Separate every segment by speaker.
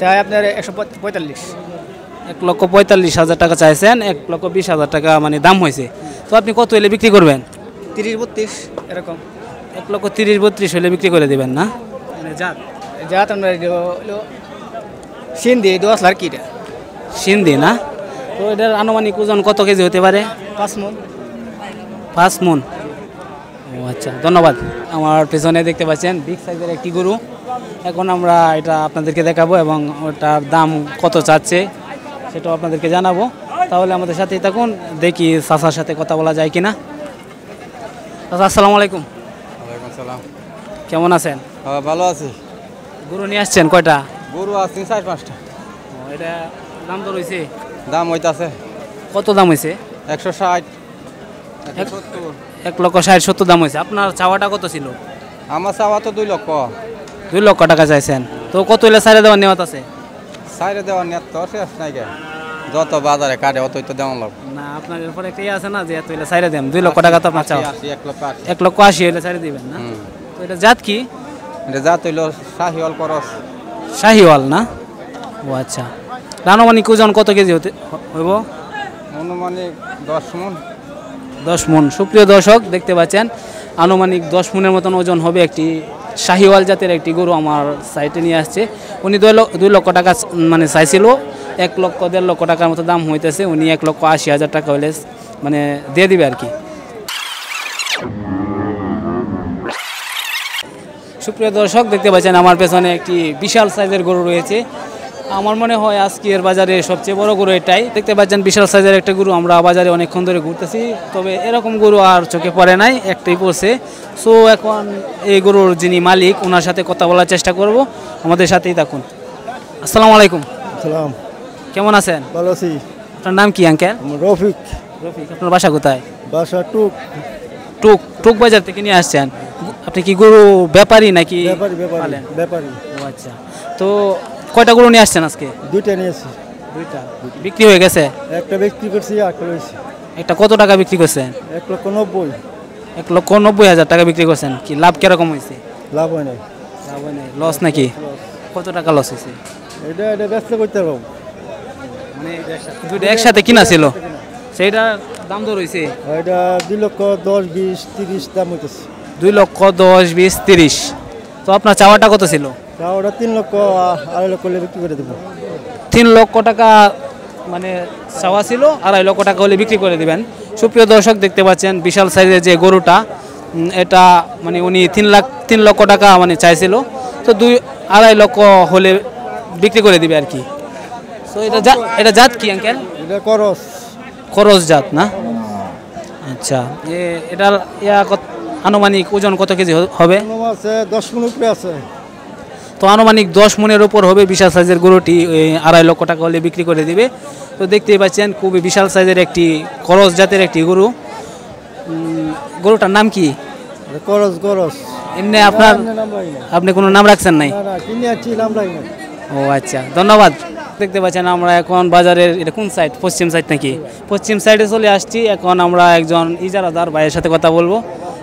Speaker 1: চাই আপনার 145।
Speaker 2: 1,45,000 টাকা চাইছেন, 1,20,000 টাকা মানে দাম হয়েছে। তো আপনি কত হলে বিক্রি করবেন?
Speaker 1: 30-32 এরকম।
Speaker 2: 1,30,32 হলে বিক্রি করে দেবেন না?
Speaker 1: মানে জাত আমরা সিন্ধি 10 লাখ কিটা
Speaker 2: সিন্ধি না? তো এটার আনুমানিক ওজন কত কেজি হতে পারে?
Speaker 1: 5 মণ।
Speaker 2: 5 মণ। ও আচ্ছা, ধন্যবাদ। আমার পেছনে দেখতে পাচ্ছেন বিগ সাইজের একটি গরু। এখন আমরা এটা আপনাদেরকে দেখাবো এবং ওটার দাম কত চাচ্ছে সেটাও আপনাদেরকে জানাবো। তাহলে আমাদের সাথেই থাকুন, দেখি চাচার সাথে কথা বলা যায় কিনা। চাচা, আসসালামু আলাইকুম।
Speaker 3: ওয়ালাইকুম সালাম।
Speaker 2: কেমন আছেন?
Speaker 3: ভালো আছি।
Speaker 2: গরু নিয়ে আসছেন কয়টা?
Speaker 3: গরু আছে 4-5টা।
Speaker 2: এটা দাম তো রয়েছে?
Speaker 3: দাম হইতাছে
Speaker 2: কত দাম হয়েছে?
Speaker 3: 160, 170।
Speaker 2: 1,60,70 দাম হয়েছে। আপনার চাওয়াটা কত ছিল?
Speaker 3: আমার চাওয়া তো 2 লক্ষ।
Speaker 2: 2 লক্ষ টাকা চাইছেন। তো কত হলে সাইডে দেওয়ার নেওয়াত আছে?
Speaker 3: সাইডে দেওয়ার নেট তো শেষ নাই গে। যত বাজারে কাটে অতই তো দেওয়া লাগবে
Speaker 2: না, আপনার এরপরে একটাই আছে না যে এত হলে সাইডে দেন। 2 লক্ষ টাকা তো আপনার চাওয়া।
Speaker 3: 1,80,000।
Speaker 2: 1,80,000 হলে সাইডে দিবেন না? তো এটা জাত কি?
Speaker 3: এটা যা তৈল শাহিওয়াল করস।
Speaker 2: শাহিওয়াল না? ও আচ্ছা। আনুমানিক ওজন কত কেজি হইব?
Speaker 3: অনুমানিক 10 মণ।
Speaker 2: 10 মণ। সুপ্রিয় দর্শক, দেখতে পাচ্ছেন আনুমানিক 10 মণের মতন ওজন হবে একটি শাহিওয়াল জাতের একটি গরু আমার সাইটে নিয়ে আসছে। উনি 2 লক্ষ টাকা মানে চাইছিল। 1,00,000-1.5 লক্ষ টাকার মতো দাম হইতেছে। উনি 1,80,000 টাকা হলে মানে দিয়ে দিবে আর কি। সুপ্রিয় দর্শক, দেখতে পাচ্ছেন আমার পেছনে একটি বিশাল সাইজের গরু রয়েছে। আমার মনে হয় আজকের বাজারে সবচেয়ে বড় গরু এটাই। দেখতে পাচ্ছেন বিশাল সাইজের একটা গরু। আমরা বাজারে অনেকক্ষণ ধরে ঘুরতেছি, তবে এরকম গরু আর চোখে পড়ে নাই, একটাই পড়ছে। সো এখন এই গরুর যিনি মালিক ওনার সাথে কথা বলার চেষ্টা করব। আমাদের সাথেই থাকুন। আসসালামু আলাইকুম।
Speaker 1: সালাম।
Speaker 2: কেমন আছেন?
Speaker 1: ভালো আছি।
Speaker 2: আপনার নাম কি আঙ্কেল?
Speaker 1: রফিক।
Speaker 2: রফিক। আপনার বাসা কোথায়?
Speaker 1: বাসা টুক।
Speaker 2: টুক বাজার থেকে নিয়ে আসছেন। আপনি কি গরু ব্যাপারী নাকি?
Speaker 1: ব্যাপারী।
Speaker 2: ও আচ্ছা। তো কয়টা গরু নিয়ে আসছেন আজকে?
Speaker 1: 2টা নিয়েছি।
Speaker 2: 2টা বিক্রি হয়ে গেছে?
Speaker 1: একটা বিক্রি করছি, একটা রয়েছে।
Speaker 2: একটা কত টাকা বিক্রি করছেন?
Speaker 1: 1,90,000।
Speaker 2: 1,90,000 টাকা বিক্রি করছেন। কি লাভ কিরকম হয়েছে?
Speaker 1: লাভ হয় নাই।
Speaker 2: লাভ হয় নাই, লস নাকি? কত টাকা লস হয়েছে?
Speaker 1: এটা ব্যস্ত করতে পারবো।
Speaker 2: মানে দুইটা একসাথে কিনা ছিল, সেইটা দাম তো রয়েছে।
Speaker 1: এটা 2,10,20,30 দাম হইতেছে।
Speaker 2: 2,10,20,30। তো আপনার চাওয়াটা কত ছিল?
Speaker 1: ওটা 3 লক্ষ, 2.5 লক্ষ হলে বিক্রি করে দেবো।
Speaker 2: 3 লক্ষ টাকা মানে চাওয়া ছিল, 2.5 লক্ষ টাকা হলে বিক্রি করে দিবেন। সুপ্রিয় দর্শক, দেখতে পাচ্ছেন বিশাল সাইজের যে গরুটা, এটা মানে উনি 3 লক্ষ টাকা মানে চাইছিল। তো 2.5 লক্ষ হলে বিক্রি করে দিবে আর কি। তো এটা জাত কি আঙ্কেল?
Speaker 1: এটা করস।
Speaker 2: খরচ জাত না? আচ্ছা। এটার আনুমানিক ওজন কত কেজি হবে?
Speaker 1: 10 মণ উপরে আছে।
Speaker 2: তো আনুমানিক 10 মণের উপর হবে বিশাল সাইজের গরুটি। 2.5 লক্ষ টাকা হলে বিক্রি করে দিবে। তো দেখতেই পাচ্ছেন খুবই বিশাল সাইজের একটি খরচ জাতের একটি গরু। গরুটার নাম কি?
Speaker 1: করস।
Speaker 2: এমনি আপনি কোনো নাম রাখছেন নাই? ও আচ্ছা, ধন্যবাদ। দেখতে পাচ্ছেন আমরা এখন বাজারের, এটা কোন সাইড? পশ্চিম সাইড নাকি? পশ্চিম সাইডে চলে আসছি। এখন আমরা একজন ইজারাদার ভাইয়ের সাথে কথা বলবো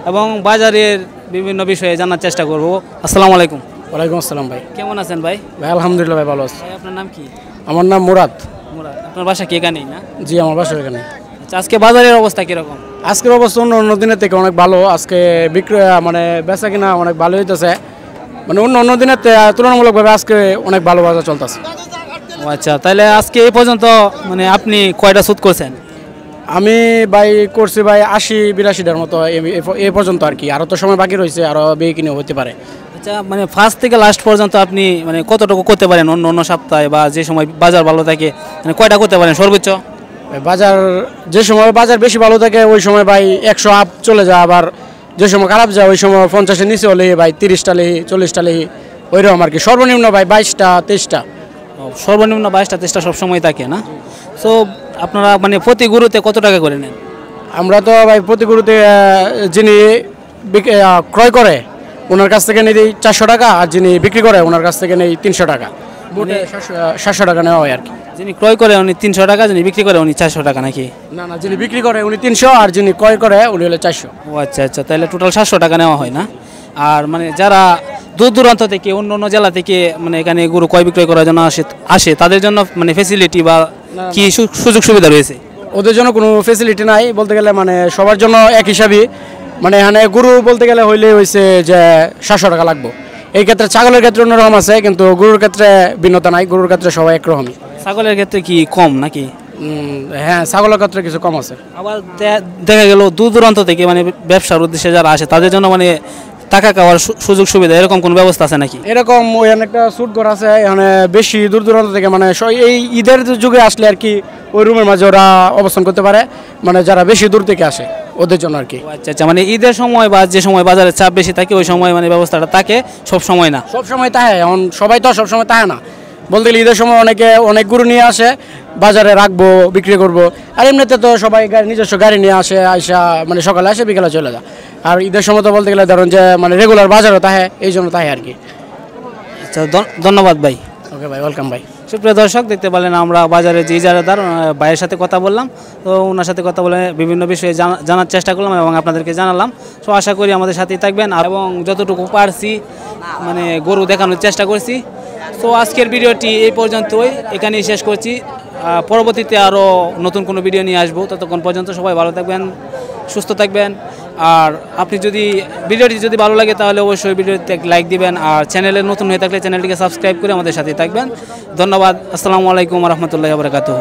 Speaker 2: এবং বাজারের বিভিন্ন বিষয়ে জানার চেষ্টা করব। আসসালামু আলাইকুম।
Speaker 4: ওয়ালাইকুম আসসালাম ভাই।
Speaker 2: কেমন আছেন ভাই?
Speaker 4: ভাই আলহামদুলিল্লাহ ভাই, ভালো আছি।
Speaker 2: ভাই আপনার নাম কি?
Speaker 4: আমার নাম মুরাদ।
Speaker 2: মুরাদ। আপনার বাসা কি এখানেই না?
Speaker 4: জি, আমার বাসা এখানে।
Speaker 2: আচ্ছা, আজকে বাজারের অবস্থা কিরকম?
Speaker 4: আজকের অবস্থা অন্য দিনের থেকে অনেক ভালো। আজকে বিক্রি মানে বেচা কিনা অনেক ভালো হইতেছে, মানে অন্য দিনের তুলনামূলকভাবে আজকে অনেক ভালো বাজার চলতেছে।
Speaker 2: ও আচ্ছা, তাহলে আজকে এই পর্যন্ত মানে আপনি কয়টা সুদ করছেন?
Speaker 4: আমি ভাই করছি ভাই 80-82টার মতো এ পর্যন্ত আর কি। আরও তো সময় বাকি রয়েছে, আরও বিয়ে কিনে হতে পারে।
Speaker 2: আচ্ছা, মানে ফার্স্ট থেকে লাস্ট পর্যন্ত আপনি মানে কতটুকু করতে পারেন অন্য সপ্তাহে বা যে সময় বাজার ভালো থাকে, মানে কয়টা করতে পারেন সর্বোচ্চ?
Speaker 4: বাজার যে সময় বাজার বেশি ভালো থাকে ওই সময় ভাই 100 আপ চলে যায়, আবার যে সময় খারাপ যায় ওই সময় 50-এর নিচে হলে ভাই 30টা লেহি, 40টা লেহি, ওইরকম আর কি। সর্বনিম্ন ভাই 22টা-23টা।
Speaker 2: সর্বনিম্ন 22টা-23টা সবসময় থাকে না? সো আপনারা মানে প্রতি গরুতে কত টাকা করে নেন?
Speaker 4: আমরা তো ভাই প্রতি গরুতে যিনি ক্রয় করে ওনার কাছ থেকে নিই 400 টাকা, আর যিনি বিক্রি করে ওনার কাছ থেকে নেই 300 টাকা। 700 টাকা নেওয়া হয় আর কি।
Speaker 2: যিনি ক্রয় করে উনি 300 টাকা, যিনি বিক্রি করে উনি 400 টাকা নাকি?
Speaker 4: না, যিনি বিক্রি করে উনি 300 আর যিনি ক্রয় করে উনি হলে 400।
Speaker 2: ও আচ্ছা আচ্ছা, তাহলে টোটাল 700 টাকা নেওয়া হয় না? আর মানে যারা দূর দূরান্ত থেকে অন্য অন্য জেলা থেকে মানে এখানে গরু ক্রয় বিক্রয় করার জন্য আসে তাদের জন্য মানে ফেসিলিটি বা কি সুযোগ সুবিধা রয়েছে?
Speaker 4: ওদের জন্য কোনো ফেসিলিটি নাই বলতে গেলে, মানে সবার জন্য এক হিসাবই। মানে এখানে গরু বলতে গেলে হইলে হয়েছে যে 700 টাকা লাগবে। এই ক্ষেত্রে ছাগলের ক্ষেত্রে অন্যরকম আছে, কিন্তু গরুর ক্ষেত্রে ভিন্নতা নাই, গরুর ক্ষেত্রে সবাই একরকমই।
Speaker 2: ছাগলের ক্ষেত্রে কি কম নাকি?
Speaker 4: হ্যাঁ, ছাগলের ক্ষেত্রে কিছু কম আছে।
Speaker 2: আবার দেখা গেল দূর দূরান্ত থেকে মানে ব্যবসার উদ্দেশ্যে যারা আসে তাদের জন্য মানে টাকা খাওয়ার সুযোগ সুবিধা এরকম কোনো ব্যবস্থা আছে নাকি?
Speaker 4: এরকম ওইখানে একটা সুট ঘর আছে, এখানে বেশি দূর দূরান্ত থেকে মানে এই ঈদের যুগে আসলে আর কি ওই রুমের মাঝে ওরা অবস্থান করতে পারে, মানে যারা বেশি দূর থেকে আসে ওদের জন্য আর কি।
Speaker 2: আচ্ছা আচ্ছা, মানে ঈদের সময় বা যে সময় বাজারে চাপ বেশি থাকে ওই সময় মানে ব্যবস্থাটা থাকে, সব সময় না?
Speaker 4: সব সময় তাহে, এখন সবাই তো সব সময় তাহে না। বলতে গেলে ঈদের সময় অনেক গরু নিয়ে আসে, বাজারে রাখবো, বিক্রি করবো। আর এমনিতে তো সবাই নিজস্ব গাড়ি নিয়ে আসে, আইসা মানে সকালে আসে বিকেলে চলে যায়। আর ঈদের সময় তো বলতে গেলে ধরুন যে মানে রেগুলার বাজারও তাহে, এই জন্য তাহে আর কি।
Speaker 2: আচ্ছা, ধন্যবাদ ভাই।
Speaker 4: ওকে ভাই, ওয়েলকাম ভাই।
Speaker 2: সুপ্রিয় দর্শক, দেখতে পেলেন আমরা বাজারে যে ইজারাদার ভাইয়ের সাথে কথা বললাম, তো ওনার সাথে কথা বলে বিভিন্ন বিষয়ে জানার চেষ্টা করলাম এবং আপনাদেরকে জানালাম। তো আশা করি আমাদের সাথেই থাকবেন এবং যতটুকু পারছি মানে গরু দেখানোর চেষ্টা করছি। তো আজকের ভিডিওটি এই পর্যন্তই, এখানেই শেষ করছি। পরবর্তীতে আরও নতুন কোনো ভিডিও নিয়ে আসবো। ততক্ষণ পর্যন্ত সবাই ভালো থাকবেন, সুস্থ থাকবেন। আর আপনি ভিডিওটি যদি ভালো লাগে তাহলে অবশ্যই ভিডিওতে লাইক দিবেন, আর চ্যানেলে নতুন হয়ে থাকলে চ্যানেলটিকে সাবস্ক্রাইব করে আমাদের সাথে থাকবেন। ধন্যবাদ। আসসালামু আলাইকুম রহমতুল্লাহি ওয়া বারাকাতুহু।